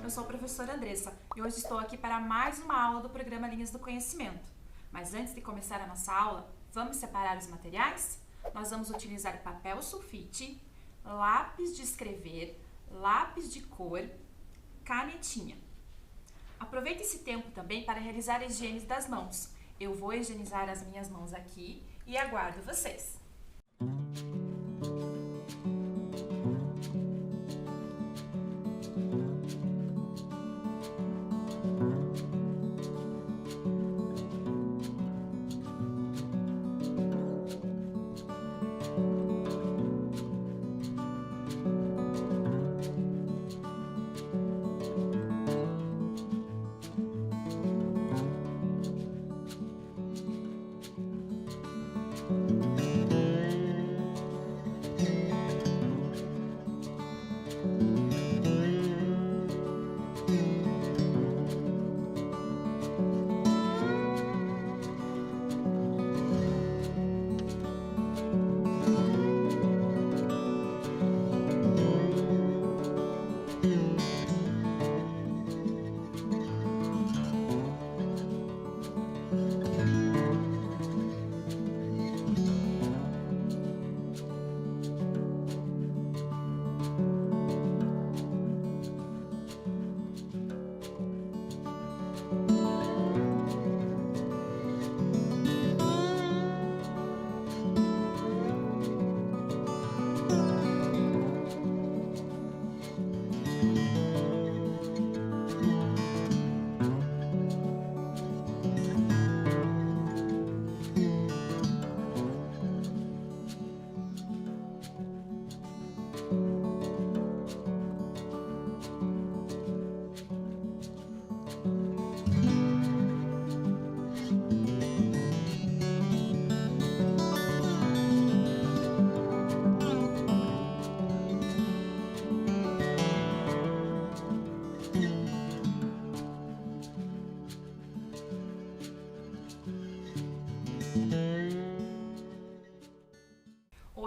eu sou a professora Andressa e hoje estou aqui para mais uma aula do programa Linhas do Conhecimento. Mas antes de começar a nossa aula, vamos separar os materiais? Nós vamos utilizar papel sulfite, lápis de escrever, lápis de cor, canetinha. Aproveite esse tempo também para realizar a higiene das mãos. Eu vou higienizar as minhas mãos aqui e aguardo vocês.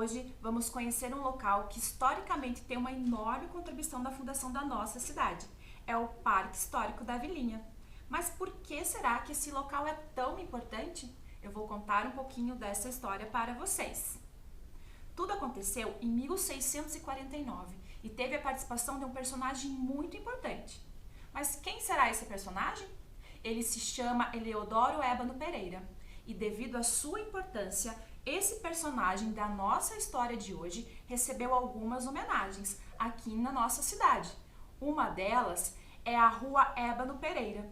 Hoje vamos conhecer um local que historicamente tem uma enorme contribuição na fundação da nossa cidade. É o Parque Histórico da Vilinha. Mas por que será que esse local é tão importante? Eu vou contar um pouquinho dessa história para vocês. Tudo aconteceu em 1649 e teve a participação de um personagem muito importante. Mas quem será esse personagem? Ele se chama Eleodoro Ébano Pereira e, devido à sua importância, esse personagem da nossa história de hoje recebeu algumas homenagens aqui na nossa cidade. Uma delas é a Rua Ébano Pereira.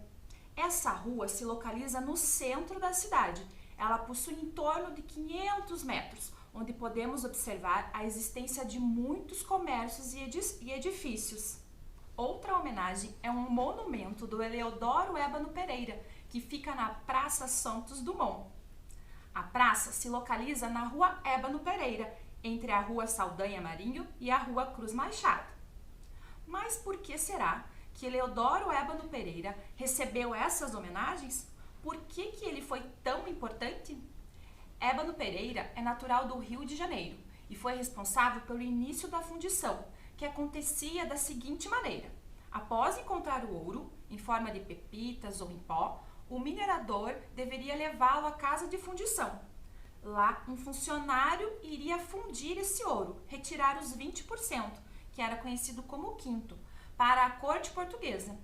Essa rua se localiza no centro da cidade. Ela possui em torno de 500 metros, onde podemos observar a existência de muitos comércios e edifícios. Outra homenagem é um monumento do Eleodoro Ébano Pereira, que fica na Praça Santos Dumont. A praça se localiza na Rua Ébano Pereira, entre a Rua Saldanha Marinho e a Rua Cruz Machado. Mas por que será que Eleodoro Ébano Pereira recebeu essas homenagens? Por que ele foi tão importante? Ébano Pereira é natural do Rio de Janeiro e foi responsável pelo início da fundição, que acontecia da seguinte maneira: após encontrar o ouro, em forma de pepitas ou em pó, o minerador deveria levá-lo à casa de fundição. Lá, um funcionário iria fundir esse ouro, retirar os 20%, que era conhecido como quinto, para a corte portuguesa.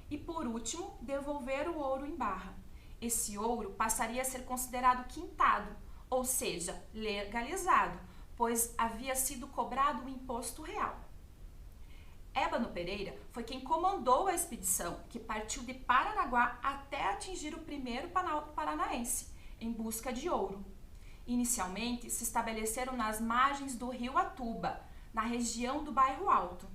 E, por último, devolver o ouro em barra. Esse ouro passaria a ser considerado quintado, ou seja, legalizado, pois havia sido cobrado o imposto real. Ébano Pereira foi quem comandou a expedição que partiu de Paranaguá até atingir o primeiro Planalto Paranaense, em busca de ouro. Inicialmente, se estabeleceram nas margens do rio Atuba, na região do Bairro Alto.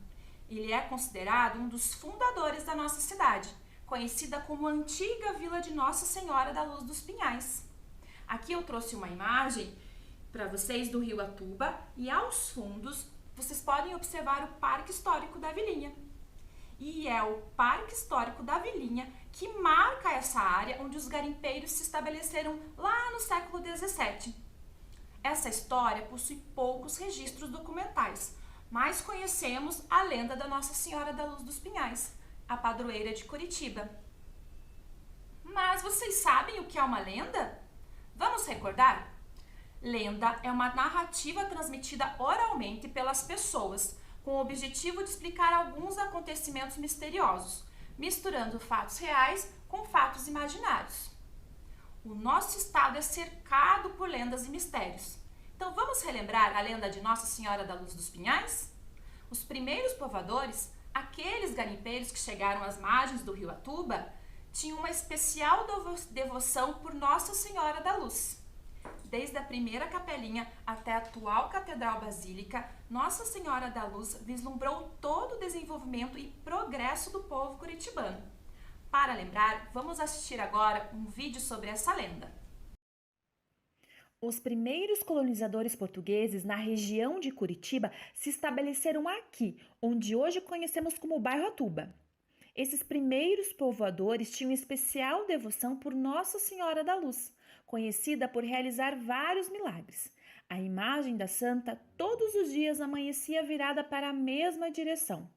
Ele é considerado um dos fundadores da nossa cidade, conhecida como a antiga Vila de Nossa Senhora da Luz dos Pinhais. Aqui eu trouxe uma imagem para vocês do rio Atuba e aos fundos vocês podem observar o Parque Histórico da Vilinha. E é o Parque Histórico da Vilinha que marca essa área onde os garimpeiros se estabeleceram lá no século XVII. Essa história possui poucos registros documentais, mas conhecemos a lenda da Nossa Senhora da Luz dos Pinhais, a padroeira de Curitiba. Mas vocês sabem o que é uma lenda? Vamos recordar? Lenda é uma narrativa transmitida oralmente pelas pessoas, com o objetivo de explicar alguns acontecimentos misteriosos, misturando fatos reais com fatos imaginários. O nosso estado é cercado por lendas e mistérios. Então vamos relembrar a lenda de Nossa Senhora da Luz dos Pinhais? Os primeiros povoadores, aqueles garimpeiros que chegaram às margens do rio Atuba, tinham uma especial devoção por Nossa Senhora da Luz. Desde a primeira capelinha até a atual Catedral Basílica, Nossa Senhora da Luz vislumbrou todo o desenvolvimento e progresso do povo curitibano. Para lembrar, vamos assistir agora um vídeo sobre essa lenda. Os primeiros colonizadores portugueses na região de Curitiba se estabeleceram aqui, onde hoje conhecemos como bairro Atuba. Esses primeiros povoadores tinham especial devoção por Nossa Senhora da Luz, conhecida por realizar vários milagres. A imagem da santa todos os dias amanhecia virada para a mesma direção.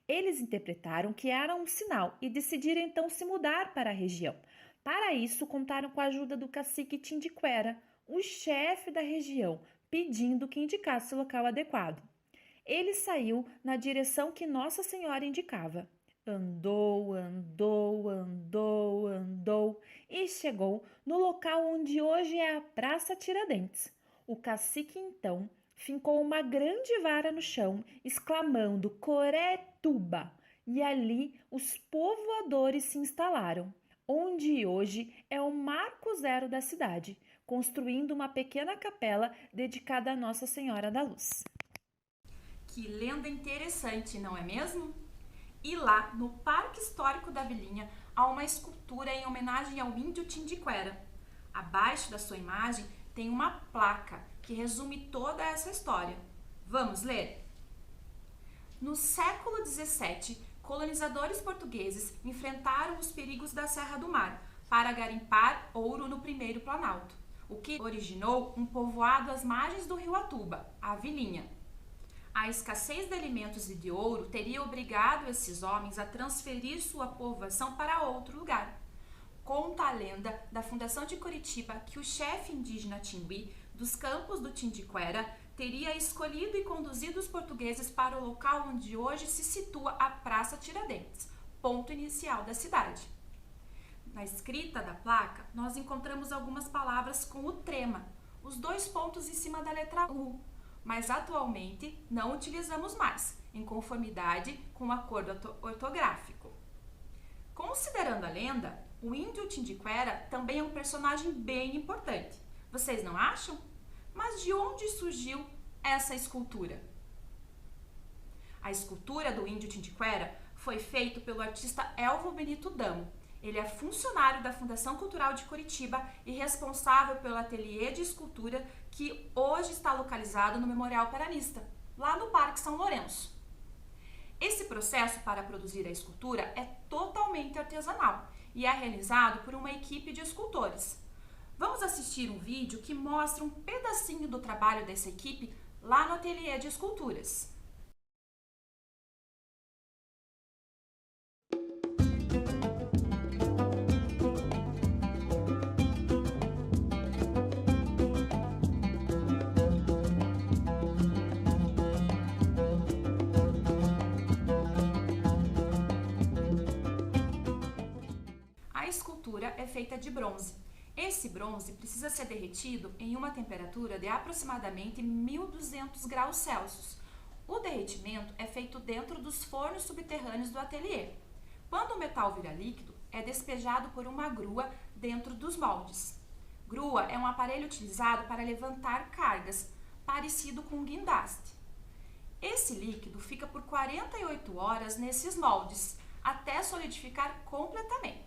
Eles interpretaram que era um sinal e decidiram então se mudar para a região. Para isso, contaram com a ajuda do cacique Tindiquera, o chefe da região, pedindo que indicasse o local adequado. Ele saiu na direção que Nossa Senhora indicava. Andou e chegou no local onde hoje é a Praça Tiradentes. O cacique então fincou uma grande vara no chão, exclamando Coretuba, e ali os povoadores se instalaram, onde hoje é o marco zero da cidade, construindo uma pequena capela dedicada a Nossa Senhora da Luz. Que lenda interessante, não é mesmo? E lá, no Parque Histórico da Vilinha, há uma escultura em homenagem ao índio Tindiquera. Abaixo da sua imagem tem uma placa que resume toda essa história. Vamos ler? No século XVII, colonizadores portugueses enfrentaram os perigos da Serra do Mar para garimpar ouro no primeiro Planalto, o que originou um povoado às margens do rio Atuba, a Vilinha. A escassez de alimentos e de ouro teria obrigado esses homens a transferir sua povoação para outro lugar. Conta a lenda da fundação de Curitiba que o chefe indígena Tingui, dos campos do Tindiquera, teria escolhido e conduzido os portugueses para o local onde hoje se situa a Praça Tiradentes, ponto inicial da cidade. Na escrita da placa, nós encontramos algumas palavras com o trema, os dois pontos em cima da letra U, mas atualmente não utilizamos mais, em conformidade com o acordo ortográfico. Considerando a lenda, o índio Tindiquera também é um personagem bem importante. Vocês não acham? Mas de onde surgiu essa escultura? A escultura do índio Tindiquera foi feita pelo artista Elvo Benito Damo. Ele é funcionário da Fundação Cultural de Curitiba e responsável pelo ateliê de escultura que hoje está localizado no Memorial Peranista, lá no Parque São Lourenço. Esse processo para produzir a escultura é totalmente artesanal e é realizado por uma equipe de escultores. Vamos assistir um vídeo que mostra um pedacinho do trabalho dessa equipe lá no ateliê de esculturas. A escultura é feita de bronze. Esse bronze precisa ser derretido em uma temperatura de aproximadamente 1200 graus Celsius. O derretimento é feito dentro dos fornos subterrâneos do ateliê. Quando o metal vira líquido, é despejado por uma grua dentro dos moldes. Grua é um aparelho utilizado para levantar cargas, parecido com um guindaste. Esse líquido fica por 48 horas nesses moldes, até solidificar completamente.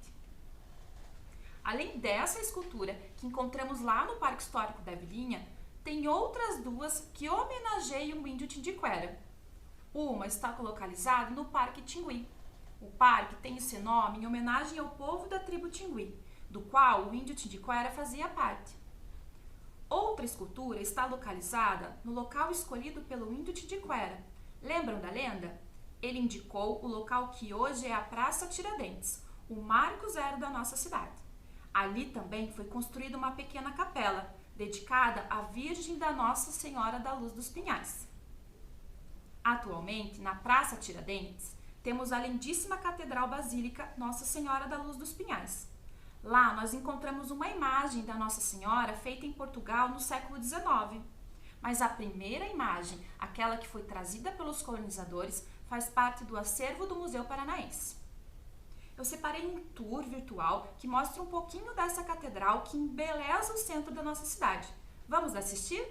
Além dessa escultura que encontramos lá no Parque Histórico da Vilinha, tem outras duas que homenageiam o índio Tindiquera. Uma está localizada no Parque Tingui. O parque tem esse nome em homenagem ao povo da tribo Tingui, do qual o índio Tindiquera fazia parte. Outra escultura está localizada no local escolhido pelo índio Tindiquera. Lembram da lenda? Ele indicou o local que hoje é a Praça Tiradentes, o marco zero da nossa cidade. Ali também foi construída uma pequena capela, dedicada à Virgem da Nossa Senhora da Luz dos Pinhais. Atualmente, na Praça Tiradentes, temos a lindíssima Catedral Basílica Nossa Senhora da Luz dos Pinhais. Lá nós encontramos uma imagem da Nossa Senhora feita em Portugal no século XIX. Mas a primeira imagem, aquela que foi trazida pelos colonizadores, faz parte do acervo do Museu Paranaense. Eu separei um tour virtual que mostra um pouquinho dessa catedral que embeleza o centro da nossa cidade. Vamos assistir?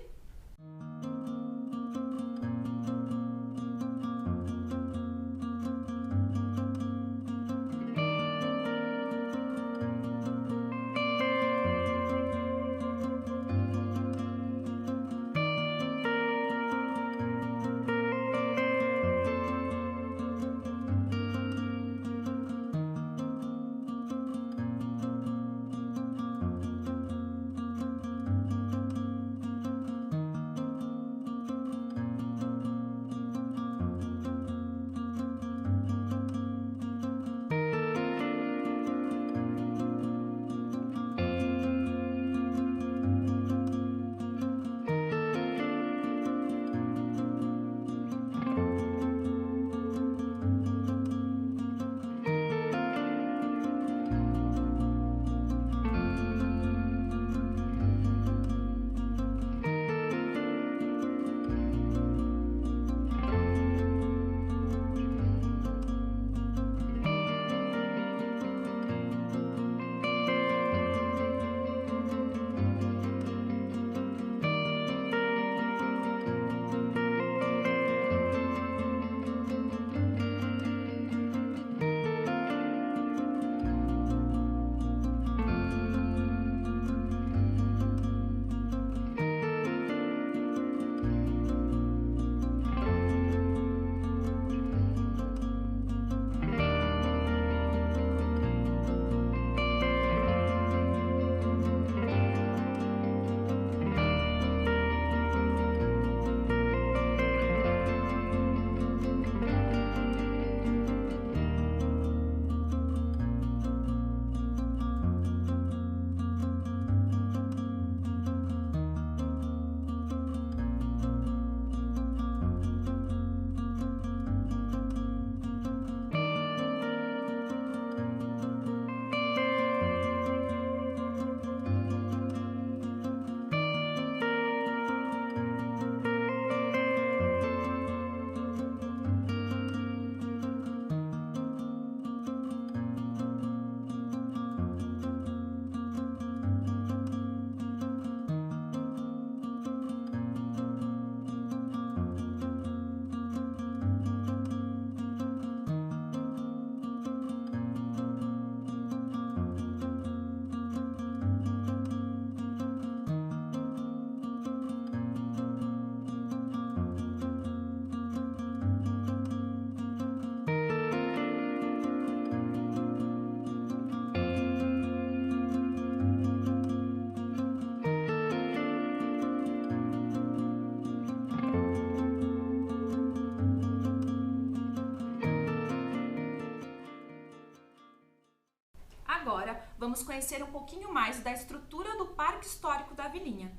Agora, vamos conhecer um pouquinho mais da estrutura do Parque Histórico da Vilinha.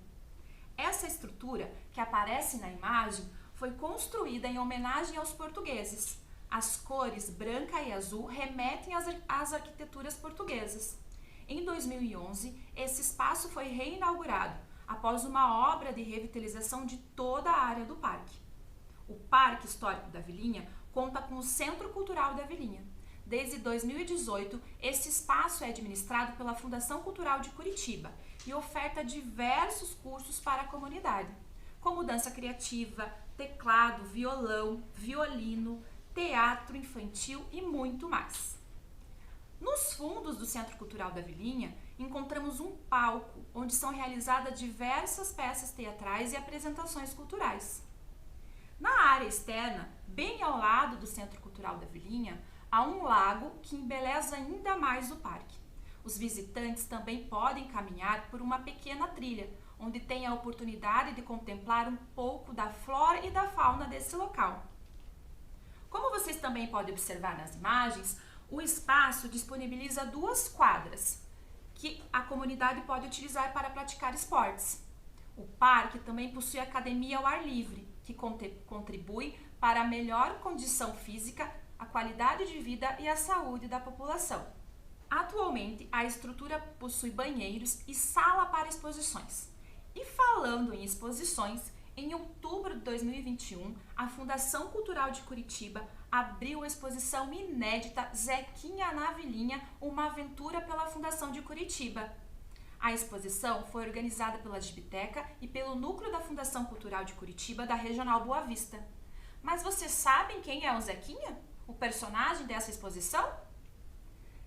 Essa estrutura, que aparece na imagem, foi construída em homenagem aos portugueses. As cores branca e azul remetem às arquiteturas portuguesas. Em 2011, esse espaço foi reinaugurado, após uma obra de revitalização de toda a área do parque. O Parque Histórico da Vilinha conta com o Centro Cultural da Vilinha. Desde 2018, esse espaço é administrado pela Fundação Cultural de Curitiba e oferta diversos cursos para a comunidade, como dança criativa, teclado, violão, violino, teatro infantil e muito mais. Nos fundos do Centro Cultural da Vilinha, encontramos um palco onde são realizadas diversas peças teatrais e apresentações culturais. Na área externa, bem ao lado do Centro Cultural da Vilinha, há um lago que embeleza ainda mais o parque. Os visitantes também podem caminhar por uma pequena trilha, onde têm a oportunidade de contemplar um pouco da flora e da fauna desse local. Como vocês também podem observar nas imagens, o espaço disponibiliza 2 quadras que a comunidade pode utilizar para praticar esportes. O parque também possui academia ao ar livre, que contribui para a melhor condição física, a qualidade de vida e a saúde da população. Atualmente, a estrutura possui banheiros e sala para exposições. E falando em exposições, em outubro de 2021, a Fundação Cultural de Curitiba abriu a exposição inédita Zequinha na Vilinha, uma aventura pela Fundação de Curitiba. A exposição foi organizada pela Gibiteca e pelo núcleo da Fundação Cultural de Curitiba da Regional Boa Vista. Mas vocês sabem quem é o Zequinha? O personagem dessa exposição?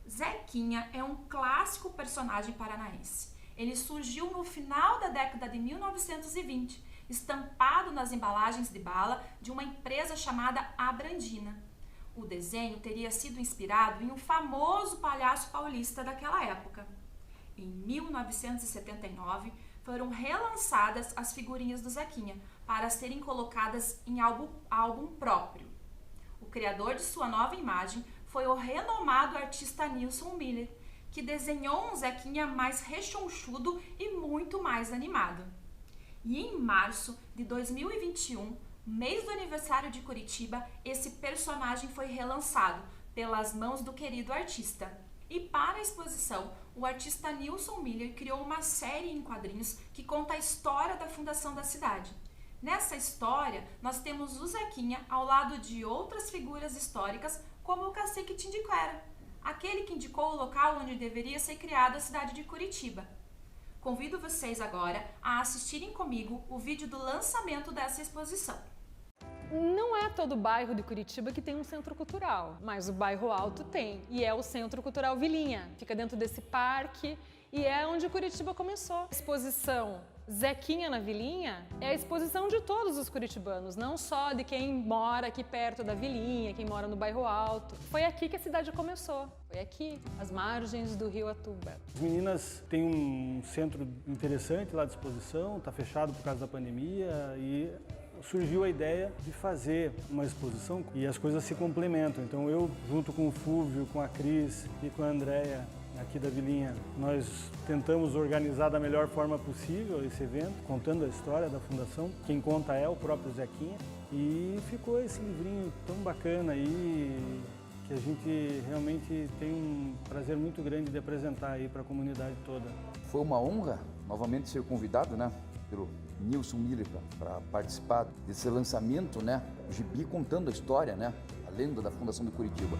Zequinha é um clássico personagem paranaense. Ele surgiu no final da década de 1920, estampado nas embalagens de bala de uma empresa chamada Abrandina. O desenho teria sido inspirado em um famoso palhaço paulista daquela época. Em 1979, foram relançadas as figurinhas do Zequinha para serem colocadas em álbum próprio. O criador de sua nova imagem foi o renomado artista Nilson Miller, que desenhou um Zequinha mais rechonchudo e muito mais animado. E em março de 2021, mês do aniversário de Curitiba, esse personagem foi relançado pelas mãos do querido artista. E para a exposição, o artista Nilson Miller criou uma série em quadrinhos que conta a história da fundação da cidade. Nessa história, nós temos o Zequinha ao lado de outras figuras históricas, como o cacique Tindiquera, aquele que indicou o local onde deveria ser criada a cidade de Curitiba. Convido vocês agora a assistirem comigo o vídeo do lançamento dessa exposição. Não é todo bairro de Curitiba que tem um centro cultural, mas o bairro Alto tem, e é o Centro Cultural Vilinha. Fica dentro desse parque e é onde Curitiba começou. A exposição Zequinha na Vilinha é a exposição de todos os curitibanos, não só de quem mora aqui perto da Vilinha, quem mora no bairro Alto. Foi aqui que a cidade começou, foi aqui, às margens do rio Atuba. As meninas têm um centro interessante lá de exposição, está fechado por causa da pandemia e surgiu a ideia de fazer uma exposição e as coisas se complementam. Então eu, junto com o Fúvio, com a Cris e com a Andréia, aqui da Vilinha, nós tentamos organizar da melhor forma possível esse evento, contando a história da Fundação. Quem conta é o próprio Zequinha. E ficou esse livrinho tão bacana aí, que a gente realmente tem um prazer muito grande de apresentar aí para a comunidade toda. Foi uma honra novamente ser convidado, pelo Nilson Miller para participar desse lançamento, o gibi contando a história, a lenda da Fundação de Curitiba.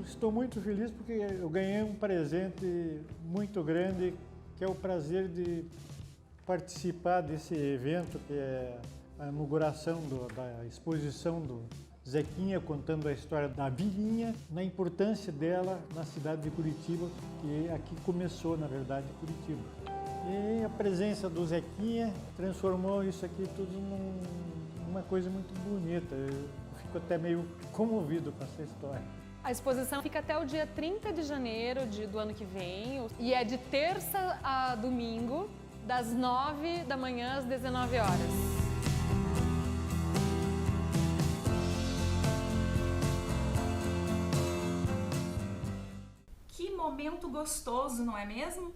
Estou muito feliz porque eu ganhei um presente muito grande, que é o prazer de participar desse evento, que é a inauguração da exposição do Zequinha, contando a história da Vilinha, na importância dela na cidade de Curitiba, que aqui começou, na verdade, Curitiba. E a presença do Zequinha transformou isso aqui tudo numa coisa muito bonita. Eu fico até meio comovido com essa história. A exposição fica até o dia 30 de janeiro do ano que vem e é de terça a domingo, das 9 da manhã às 19 horas. Que momento gostoso, não é mesmo?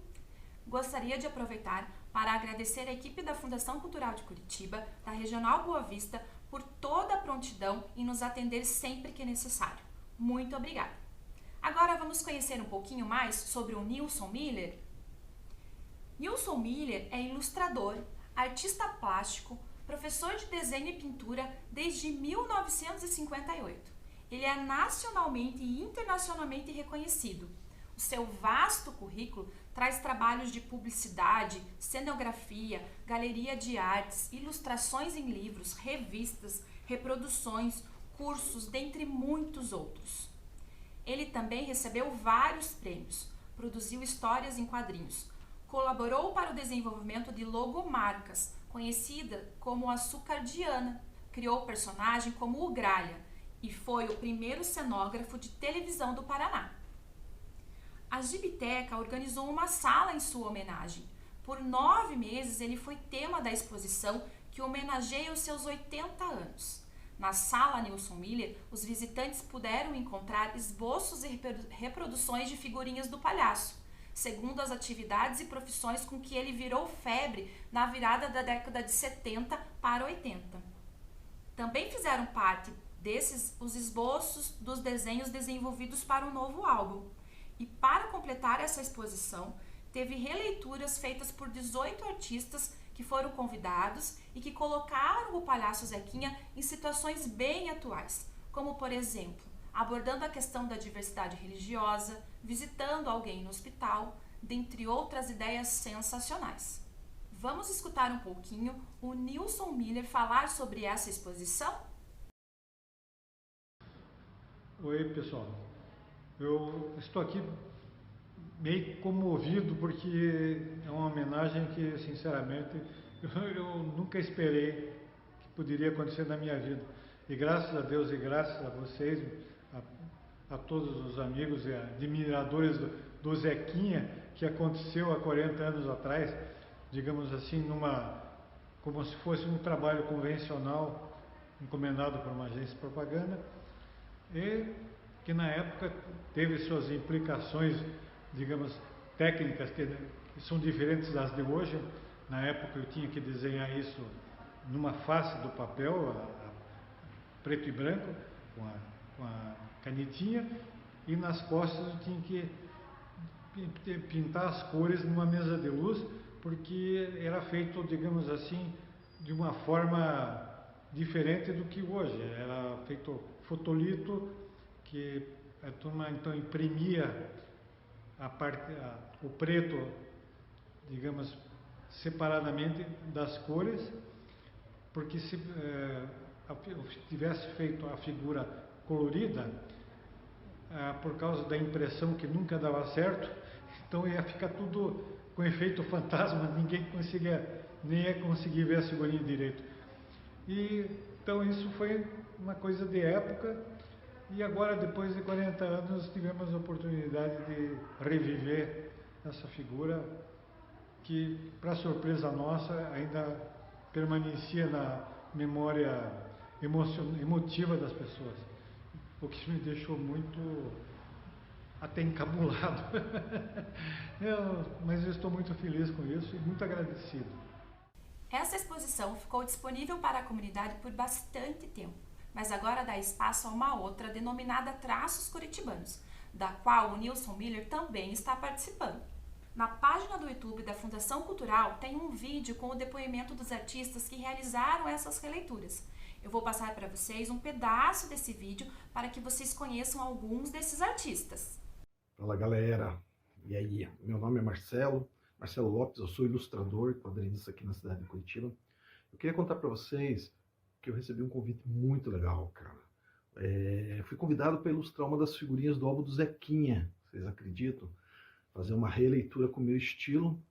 Gostaria de aproveitar para agradecer a equipe da Fundação Cultural de Curitiba, da Regional Boa Vista, por toda a prontidão em nos atender sempre que necessário. Muito obrigada! Agora vamos conhecer um pouquinho mais sobre o Nilson Miller. Nilson Miller é ilustrador, artista plástico, professor de desenho e pintura desde 1958. Ele é nacionalmente e internacionalmente reconhecido. O seu vasto currículo traz trabalhos de publicidade, cenografia, galeria de artes, ilustrações em livros, revistas, reproduções, cursos, dentre muitos outros. Ele também recebeu vários prêmios, produziu histórias em quadrinhos, colaborou para o desenvolvimento de logomarcas, conhecida como Açucardiana, criou personagem como o Gralha e foi o primeiro cenógrafo de televisão do Paraná. A Gibiteca organizou uma sala em sua homenagem. Por 9 meses ele foi tema da exposição que homenageia os seus 80 anos. Na sala Nilson Miller, os visitantes puderam encontrar esboços e reproduções de figurinhas do palhaço, segundo as atividades e profissões com que ele virou febre na virada da década de 70 para 80. Também fizeram parte desses os esboços dos desenhos desenvolvidos para o novo álbum. E para completar essa exposição, teve releituras feitas por 18 artistas que foram convidados e que colocaram o Palhaço Zequinha em situações bem atuais, como, por exemplo, abordando a questão da diversidade religiosa, visitando alguém no hospital, dentre outras ideias sensacionais. Vamos escutar um pouquinho o Nilson Miller falar sobre essa exposição? Oi, pessoal. Eu estou aqui meio comovido porque é uma homenagem que, sinceramente, eu nunca esperei que poderia acontecer na minha vida. E graças a Deus e graças a vocês, a todos os amigos e admiradores do Zequinha, que aconteceu há 40 anos atrás, digamos assim, como se fosse um trabalho convencional encomendado por uma agência de propaganda, e que na época teve suas implicações, digamos, técnicas que são diferentes das de hoje. Na época eu tinha que desenhar isso numa face do papel, preto e branco, com a canetinha, e nas costas eu tinha que pintar as cores numa mesa de luz, porque era feito, digamos assim, de uma forma diferente do que hoje. Era feito fotolito, que a turma então imprimia o preto, digamos, separadamente das cores, porque se tivesse feito a figura colorida, por causa da impressão que nunca dava certo, então ia ficar tudo com efeito fantasma, ninguém nem ia conseguir ver a figurinha direito. E então isso foi uma coisa de época. E agora, depois de 40 anos, tivemos a oportunidade de reviver essa figura que, para surpresa nossa, ainda permanecia na memória emotiva das pessoas, o que me deixou muito até encabulado. Mas eu estou muito feliz com isso e muito agradecido. Essa exposição ficou disponível para a comunidade por bastante tempo, mas agora dá espaço a uma outra denominada Traços Curitibanos, da qual o Nilson Miller também está participando. Na página do YouTube da Fundação Cultural tem um vídeo com o depoimento dos artistas que realizaram essas releituras. Eu vou passar para vocês um pedaço desse vídeo para que vocês conheçam alguns desses artistas. Fala, galera, e aí? Meu nome é Marcelo Lopes, eu sou ilustrador e quadrinista aqui na cidade de Curitiba. Eu queria contar para vocês que eu recebi um convite muito legal, cara. Fui convidado para ilustrar uma das figurinhas do álbum do Zequinha, vocês acreditam? Fazer uma releitura com o meu estilo,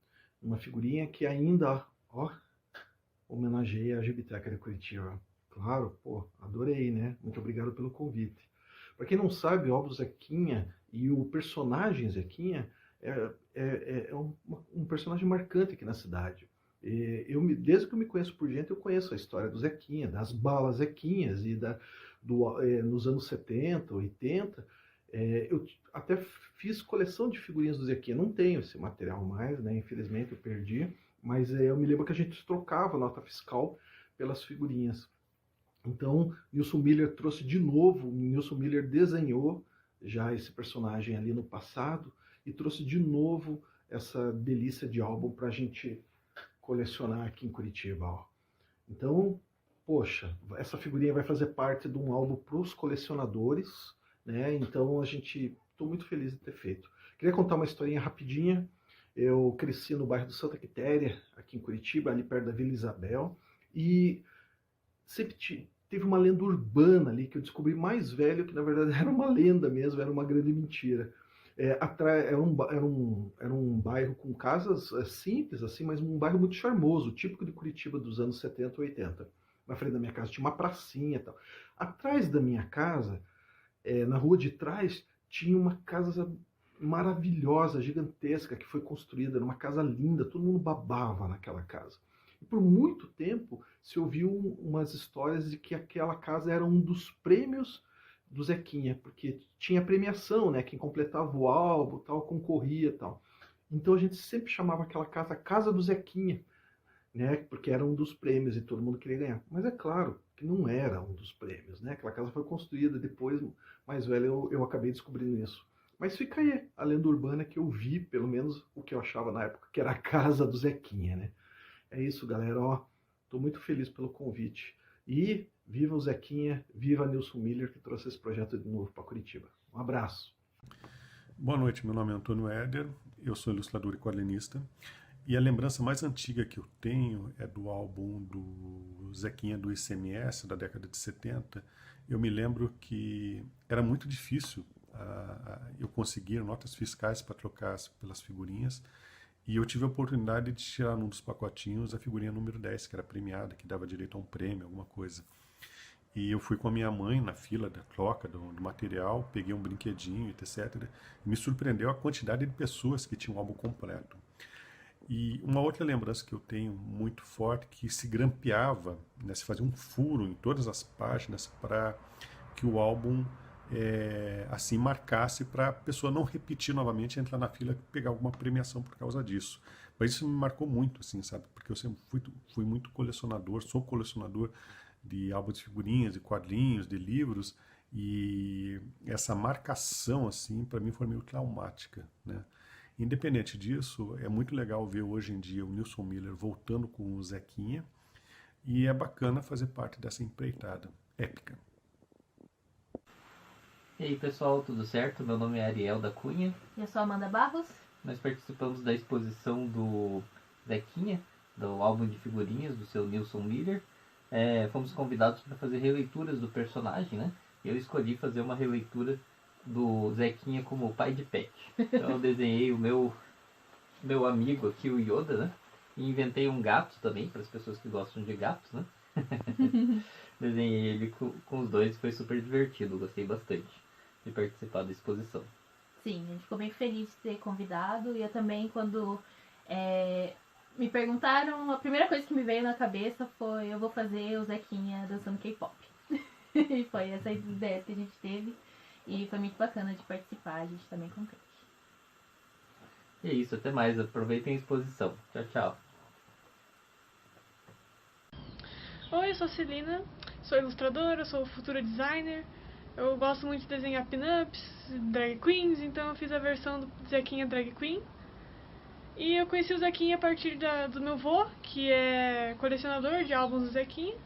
uma figurinha que ainda, homenageia a Gibiteca de Curitiba. Claro, adorei, né? Muito obrigado pelo convite. Para quem não sabe, o álbum do Zequinha e o personagem Zequinha é um personagem marcante aqui na cidade. Desde que eu me conheço por gente, eu conheço a história do Zequinha, das balas Zequinhas, e nos anos 70, 80, Eu até fiz coleção de figurinhas do Zequinha, não tenho esse material mais, né? Infelizmente eu perdi, mas eu me lembro que a gente trocava nota fiscal pelas figurinhas. Então, Nilson Miller trouxe de novo, Nilson Miller desenhou já esse personagem ali no passado e trouxe de novo essa delícia de álbum para a gente colecionar aqui em Curitiba. Ó. Então, poxa, essa figurinha vai fazer parte de um álbum para os colecionadores, né? Então, estou muito feliz de ter feito. Queria contar uma historinha rapidinha. Eu cresci no bairro do Santa Quitéria, aqui em Curitiba, ali perto da Vila Isabel, e sempre teve uma lenda urbana ali que eu descobri mais velho, que na verdade era uma lenda mesmo, era uma grande mentira. Era um bairro com casas simples, assim, mas um bairro muito charmoso, típico de Curitiba dos anos 70 e 80. Na frente da minha casa tinha uma pracinha e tal. Atrás da minha casa, na rua de trás, tinha uma casa maravilhosa, gigantesca, que foi construída, era uma casa linda, todo mundo babava naquela casa. E por muito tempo se ouviu umas histórias de que aquela casa era um dos prêmios do Zequinha, porque tinha premiação, né? Quem completava o álbum, tal, concorria, tal. Então a gente sempre chamava aquela casa Casa do Zequinha, né? Porque era um dos prêmios e todo mundo queria ganhar. Mas é claro que não era um dos prêmios, né? Aquela casa foi construída depois, mais velho, eu acabei descobrindo isso. Mas fica aí a lenda urbana que eu vi, pelo menos o que eu achava na época, que era a Casa do Zequinha, né? É isso, galera. Ó, tô muito feliz pelo convite. E viva o Zequinha, viva Nilson Miller, que trouxe esse projeto de novo para Curitiba. Um abraço. Boa noite, meu nome é Antônio Éder, eu sou ilustrador e quadrinista. E a lembrança mais antiga que eu tenho é do álbum do Zequinha do ICMS, da década de 70. Eu me lembro que era muito difícil eu conseguir notas fiscais para trocar pelas figurinhas. E eu tive a oportunidade de tirar num dos pacotinhos a figurinha número 10, que era premiada, que dava direito a um prêmio, alguma coisa. E eu fui com a minha mãe na fila da troca do material, peguei um brinquedinho, etc. E me surpreendeu a quantidade de pessoas que tinham o álbum completo. E uma outra lembrança que eu tenho muito forte, que se grampeava, né, se fazia um furo em todas as páginas para que o álbum assim marcasse para a pessoa não repetir novamente, entrar na fila e pegar alguma premiação por causa disso. Mas isso me marcou muito, assim, sabe? Porque eu sempre fui muito colecionador, sou colecionador de álbuns de figurinhas, de quadrinhos, de livros, e essa marcação, assim, para mim foi meio traumática, né? Independente disso, é muito legal ver hoje em dia o Nilson Miller voltando com o Zequinha, e é bacana fazer parte dessa empreitada épica. E aí pessoal, tudo certo? Meu nome é Ariel da Cunha. Eu sou Amanda Barros. Nós participamos da exposição do Zequinha, do álbum de figurinhas do seu Nilson Miller. Fomos convidados para fazer releituras do personagem, né? Eu escolhi fazer uma releitura do Zequinha como o pai de Pet. Então eu desenhei o meu amigo aqui, o Yoda, né? E inventei um gato também, para as pessoas que gostam de gatos, né? Desenhei ele com os dois, foi super divertido, gostei bastante de participar da exposição. Sim, a gente ficou bem feliz de ter convidado. E eu também, quando me perguntaram, a primeira coisa que me veio na cabeça foi: eu vou fazer o Zequinha dançando K-pop. E foi essa ideia que a gente teve. E foi muito bacana de participar, a gente também contente. E é isso, até mais, aproveitem a exposição. Tchau, tchau. Oi, eu sou a Celina, sou ilustradora, sou futura designer. Eu gosto muito de desenhar pin-ups, drag queens, então eu fiz a versão do Zequinha Drag Queen. E eu conheci o Zequinha a partir do meu vô, que é colecionador de álbuns do Zequinha.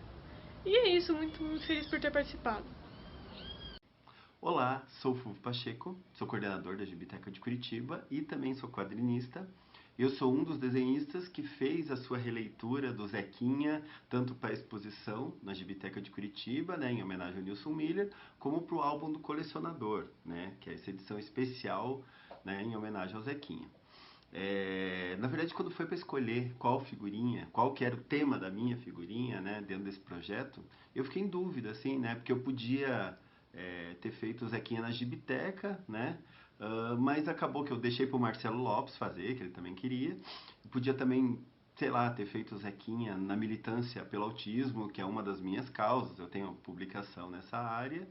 E é isso, muito, muito feliz por ter participado. Olá, sou o Fulvio Pacheco, sou coordenador da Gibiteca de Curitiba e também sou quadrinista. Eu sou um dos desenhistas que fez a sua releitura do Zequinha, tanto para a exposição na Gibiteca de Curitiba, né, em homenagem ao Nilson Miller, como para o álbum do colecionador, né, que é essa edição especial, né, em homenagem ao Zequinha. Na verdade, quando foi para escolher qual figurinha, qual que era o tema da minha figurinha, né, dentro desse projeto, eu fiquei em dúvida, assim, né, porque eu podia ter feito o Zequinha na Gibiteca, né, mas acabou que eu deixei para o Marcelo Lopes fazer, que ele também queria. Eu podia também, sei lá, ter feito o Zequinha na militância pelo autismo, que é uma das minhas causas, eu tenho publicação nessa área.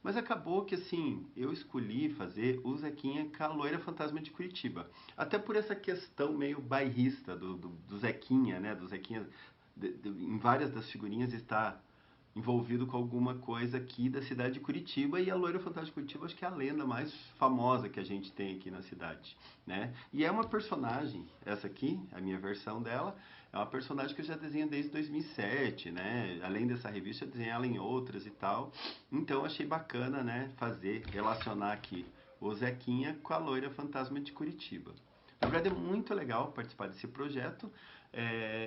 Mas acabou que, assim, eu escolhi fazer o Zequinha com a Loira Fantasma de Curitiba. Até por essa questão meio bairrista do Zequinha, né? Do Zequinha, em várias das figurinhas está envolvido com alguma coisa aqui da cidade de Curitiba, e a Loira Fantasma de Curitiba acho que é a lenda mais famosa que a gente tem aqui na cidade, né? E é uma personagem, essa aqui, a minha versão dela, é uma personagem que eu já desenho desde 2007, né? Além dessa revista, eu desenhei ela em outras e tal. Então, achei bacana, né, relacionar aqui o Zequinha com a Loira Fantasma de Curitiba. Na verdade, é muito legal participar desse projeto.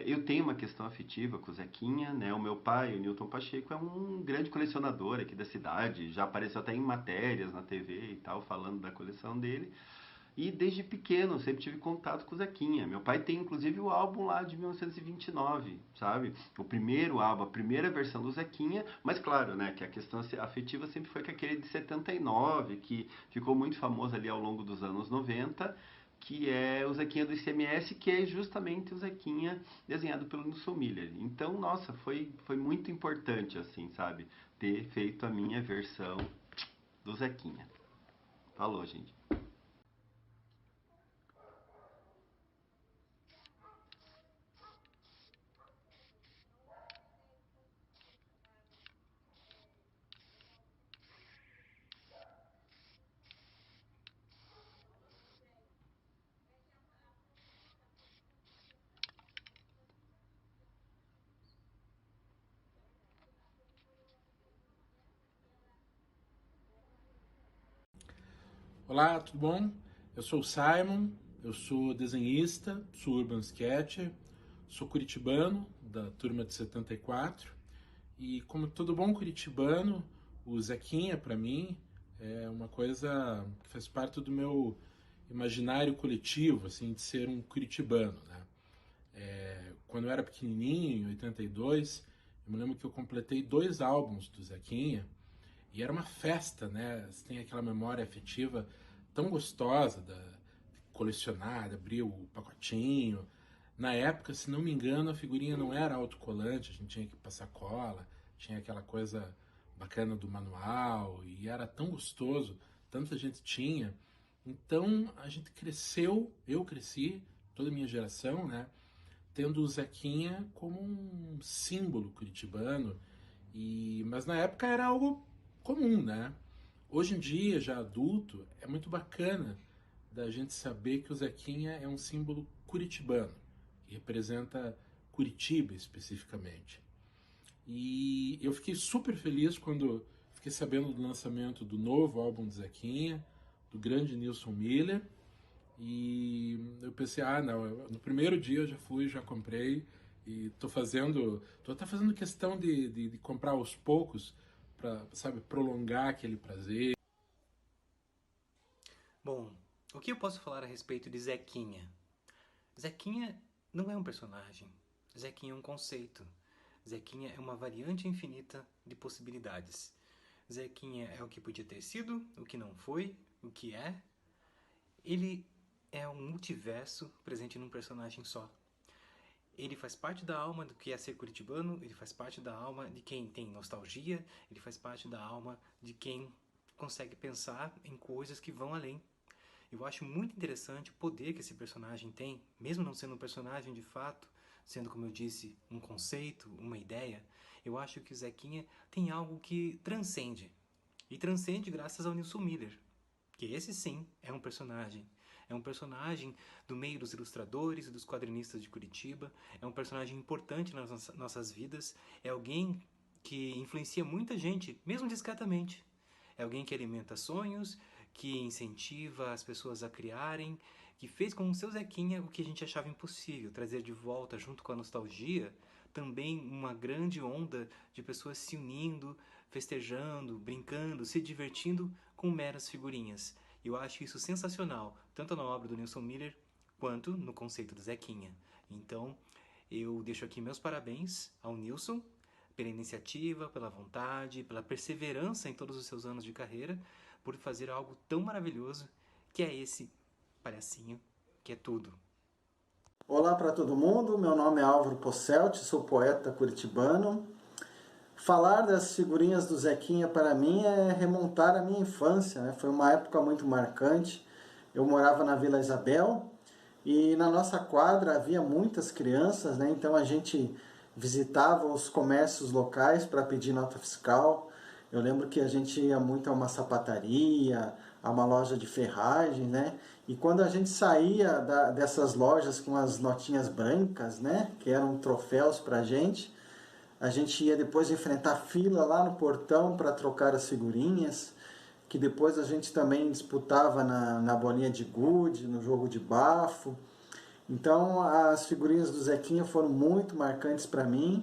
Eu tenho uma questão afetiva com o Zequinha, né? O meu pai, o Newton Pacheco, é um grande colecionador aqui da cidade. Já apareceu até em matérias na TV e tal, falando da coleção dele. E desde pequeno, sempre tive contato com o Zequinha. Meu pai tem, inclusive, o álbum lá de 1929, sabe? O primeiro álbum, a primeira versão do Zequinha. Mas, claro, né, que a questão afetiva sempre foi com aquele de 79, que ficou muito famoso ali ao longo dos anos 90, que é o Zequinha do ICMS, que é justamente o Zequinha desenhado pelo Nilson Miller. Então, nossa, foi muito importante, assim, sabe? Ter feito a minha versão do Zequinha. Falou, gente. Olá, tudo bom? Eu sou o Simon, eu sou desenhista, sou urban sketcher, sou curitibano, da turma de 74, e como todo bom curitibano, o Zequinha, para mim, é uma coisa que faz parte do meu imaginário coletivo, assim, de ser um curitibano, né? Quando eu era pequenininho, em 82, eu me lembro que eu completei 2 álbuns do Zequinha, e era uma festa, né? Você tem aquela memória afetiva tão gostosa de colecionar, de abrir o pacotinho. Na época, se não me engano, a figurinha não era autocolante, a gente tinha que passar cola, tinha aquela coisa bacana do manual, e era tão gostoso, tanta gente tinha. Então, a gente cresceu, eu cresci, toda a minha geração, né? Tendo o Zequinha como um símbolo curitibano, mas na época era algo comum, né? Hoje em dia, já adulto, é muito bacana da gente saber que o Zequinha é um símbolo curitibano, que representa Curitiba especificamente. E eu fiquei super feliz quando fiquei sabendo do lançamento do novo álbum do Zequinha, do grande Nilson Miller, e eu pensei, não, no primeiro dia eu já fui, já comprei, e tô até fazendo questão de comprar aos poucos, para, sabe, prolongar aquele prazer. Bom, o que eu posso falar a respeito de Zequinha? Zequinha não é um personagem. Zequinha é um conceito. Zequinha é uma variante infinita de possibilidades. Zequinha é o que podia ter sido, o que não foi, o que é. Ele é um multiverso presente num personagem só. Ele faz parte da alma do que é ser curitibano, ele faz parte da alma de quem tem nostalgia, ele faz parte da alma de quem consegue pensar em coisas que vão além. Eu acho muito interessante o poder que esse personagem tem, mesmo não sendo um personagem de fato, sendo, como eu disse, um conceito, uma ideia. Eu acho que o Zequinha tem algo que transcende. E transcende graças ao Nilson Miller, que esse sim é um personagem. É um personagem do meio dos ilustradores e dos quadrinistas de Curitiba. É um personagem importante nas nossas vidas. É alguém que influencia muita gente, mesmo discretamente. É alguém que alimenta sonhos, que incentiva as pessoas a criarem, que fez com o seu Zequinha o que a gente achava impossível, trazer de volta, junto com a nostalgia, também uma grande onda de pessoas se unindo, festejando, brincando, se divertindo com meras figurinhas. Eu acho isso sensacional, tanto na obra do Nilson Miller, quanto no conceito do Zequinha. Então, eu deixo aqui meus parabéns ao Nilson, pela iniciativa, pela vontade, pela perseverança em todos os seus anos de carreira, por fazer algo tão maravilhoso, que é esse palhacinho, que é tudo. Olá para todo mundo, meu nome é Álvaro Posselt, sou poeta curitibano. Falar das figurinhas do Zequinha para mim é remontar a minha infância, né? Foi uma época muito marcante. Eu morava na Vila Isabel e na nossa quadra havia muitas crianças, né? Então a gente visitava os comércios locais para pedir nota fiscal. Eu lembro que a gente ia muito a uma sapataria, a uma loja de ferragem, né? E quando a gente saía dessas lojas com as notinhas brancas, né? Que eram troféus para a gente ia depois enfrentar fila lá no portão para trocar as figurinhas, que depois a gente também disputava na bolinha de gude, no jogo de bafo. Então as figurinhas do Zequinha foram muito marcantes para mim.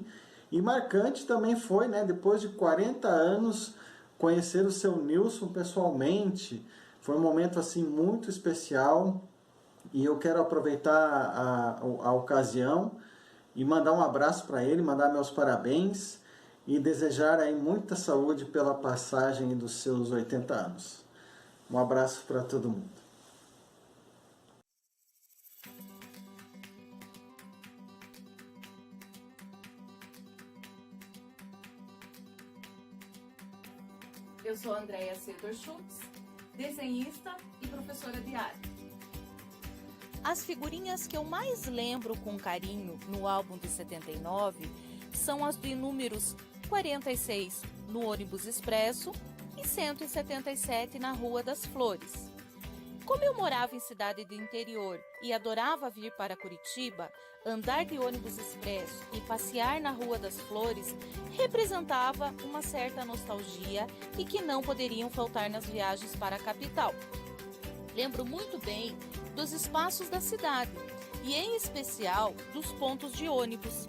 E marcante também foi, né, depois de 40 anos, conhecer o seu Nilson pessoalmente. Foi um momento assim muito especial e eu quero aproveitar a ocasião e mandar um abraço para ele, mandar meus parabéns e desejar aí muita saúde pela passagem dos seus 80 anos. Um abraço para todo mundo. Eu sou Andréia Setor-Schultz, desenhista e professora de arte. As figurinhas que eu mais lembro com carinho no álbum de 79 são as de números 46 no ônibus expresso e 177 na Rua das Flores. Como eu morava em cidade do interior e adorava vir para Curitiba, andar de ônibus expresso e passear na Rua das Flores representava uma certa nostalgia e que não poderiam faltar nas viagens para a capital. Lembro muito bem dos espaços da cidade e, em especial, dos pontos de ônibus.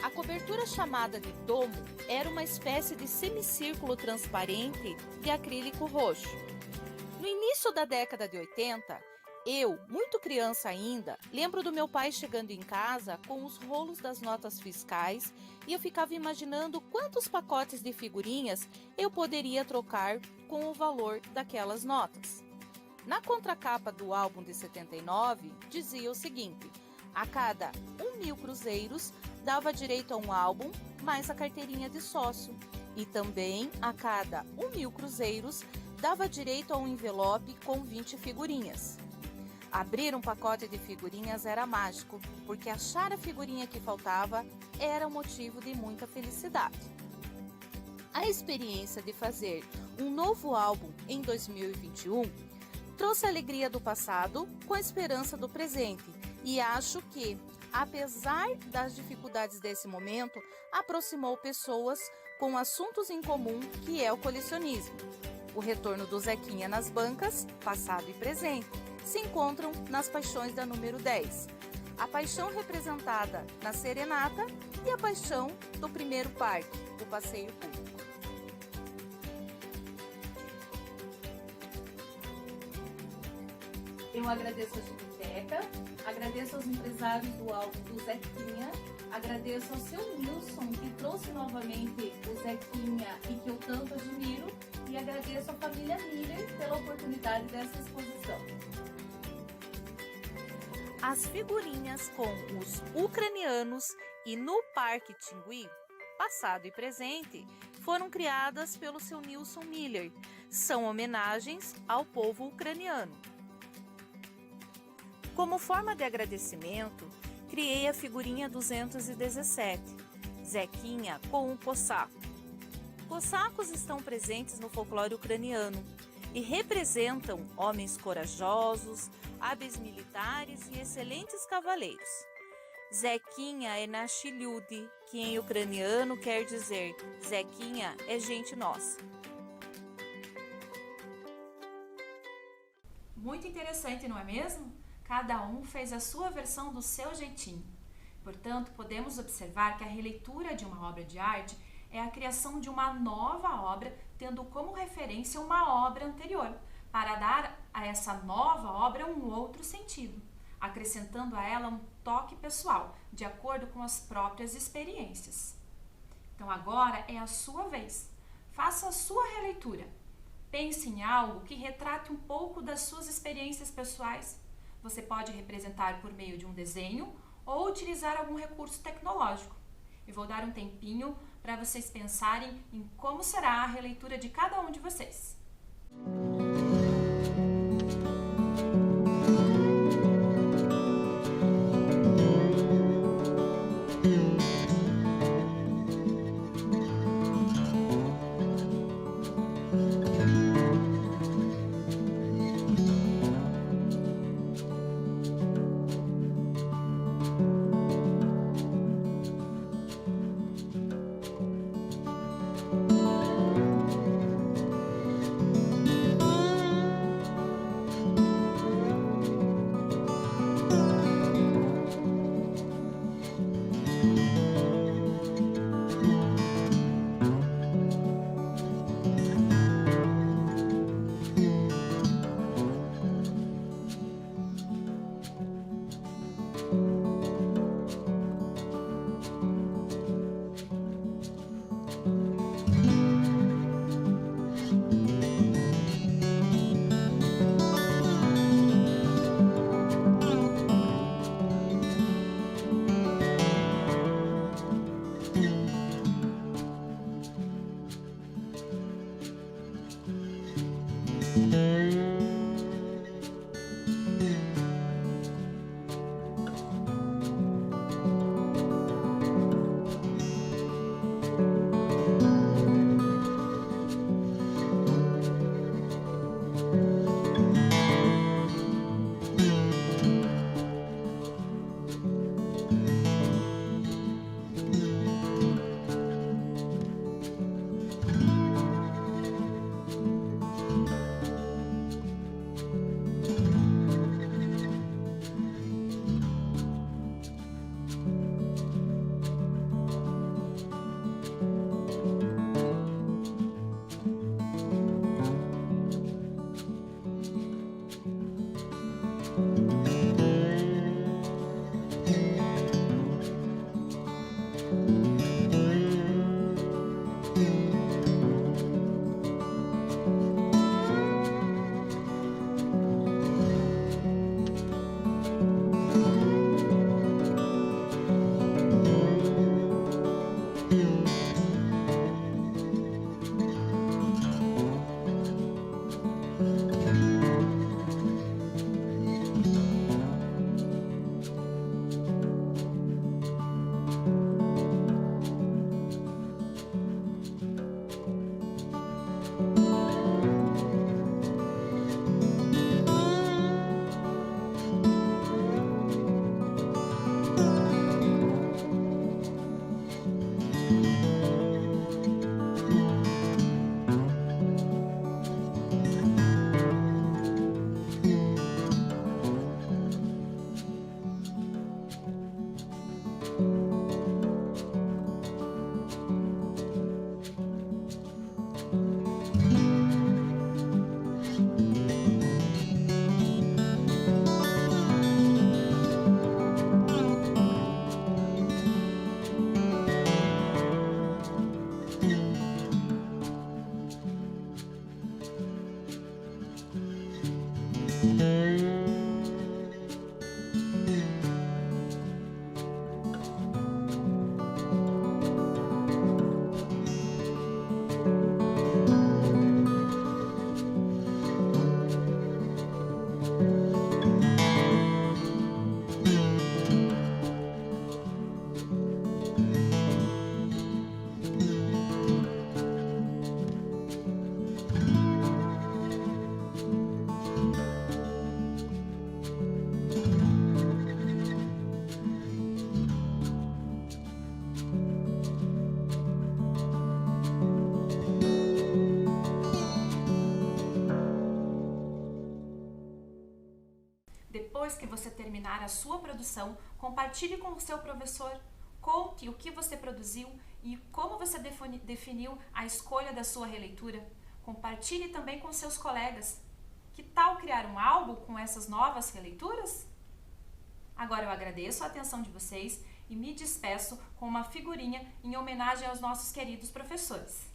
A cobertura chamada de domo era uma espécie de semicírculo transparente de acrílico roxo. No início da década de 80, eu, muito criança ainda, lembro do meu pai chegando em casa com os rolos das notas fiscais e eu ficava imaginando quantos pacotes de figurinhas eu poderia trocar com o valor daquelas notas. Na contracapa do álbum de 79, dizia o seguinte: a cada 1.000 cruzeiros dava direito a um álbum mais a carteirinha de sócio. E também, a cada 1.000 cruzeiros, dava direito a um envelope com 20 figurinhas. Abrir um pacote de figurinhas era mágico, porque achar a figurinha que faltava era um motivo de muita felicidade. A experiência de fazer um novo álbum em 2021 trouxe a alegria do passado com a esperança do presente e acho que, apesar das dificuldades desse momento, aproximou pessoas com assuntos em comum que é o colecionismo. O retorno do Zequinha nas bancas, passado e presente, se encontram nas paixões da número 10. A paixão representada na serenata e a paixão do primeiro parque, o passeio público. Eu agradeço a Gibiteca, agradeço aos empresários do álbum do Zequinha, agradeço ao seu Nilson, que trouxe novamente o Zequinha e que eu tanto admiro, e agradeço à família Miller pela oportunidade dessa exposição. As figurinhas com os ucranianos e no Parque Tingui, passado e presente, foram criadas pelo seu Nilson Miller. São homenagens ao povo ucraniano. Como forma de agradecimento, criei a figurinha 217, Zequinha com um cossaco. Cossacos estão presentes no folclore ucraniano e representam homens corajosos, hábeis militares e excelentes cavaleiros. Zequinha é Nashi Люди, que em ucraniano quer dizer Zequinha é gente nossa. Muito interessante, não é mesmo? Cada um fez a sua versão do seu jeitinho. Portanto, podemos observar que a releitura de uma obra de arte é a criação de uma nova obra, tendo como referência uma obra anterior, para dar a essa nova obra um outro sentido, acrescentando a ela um toque pessoal, de acordo com as próprias experiências. Então agora é a sua vez. Faça a sua releitura. Pense em algo que retrate um pouco das suas experiências pessoais. Você pode representar por meio de um desenho ou utilizar algum recurso tecnológico. Eu vou dar um tempinho para vocês pensarem em como será a releitura de cada um de vocês. Depois que você terminar a sua produção, compartilhe com o seu professor, conte o que você produziu e como você definiu a escolha da sua releitura. Compartilhe também com seus colegas. Que tal criar um álbum com essas novas releituras? Agora eu agradeço a atenção de vocês e me despeço com uma figurinha em homenagem aos nossos queridos professores.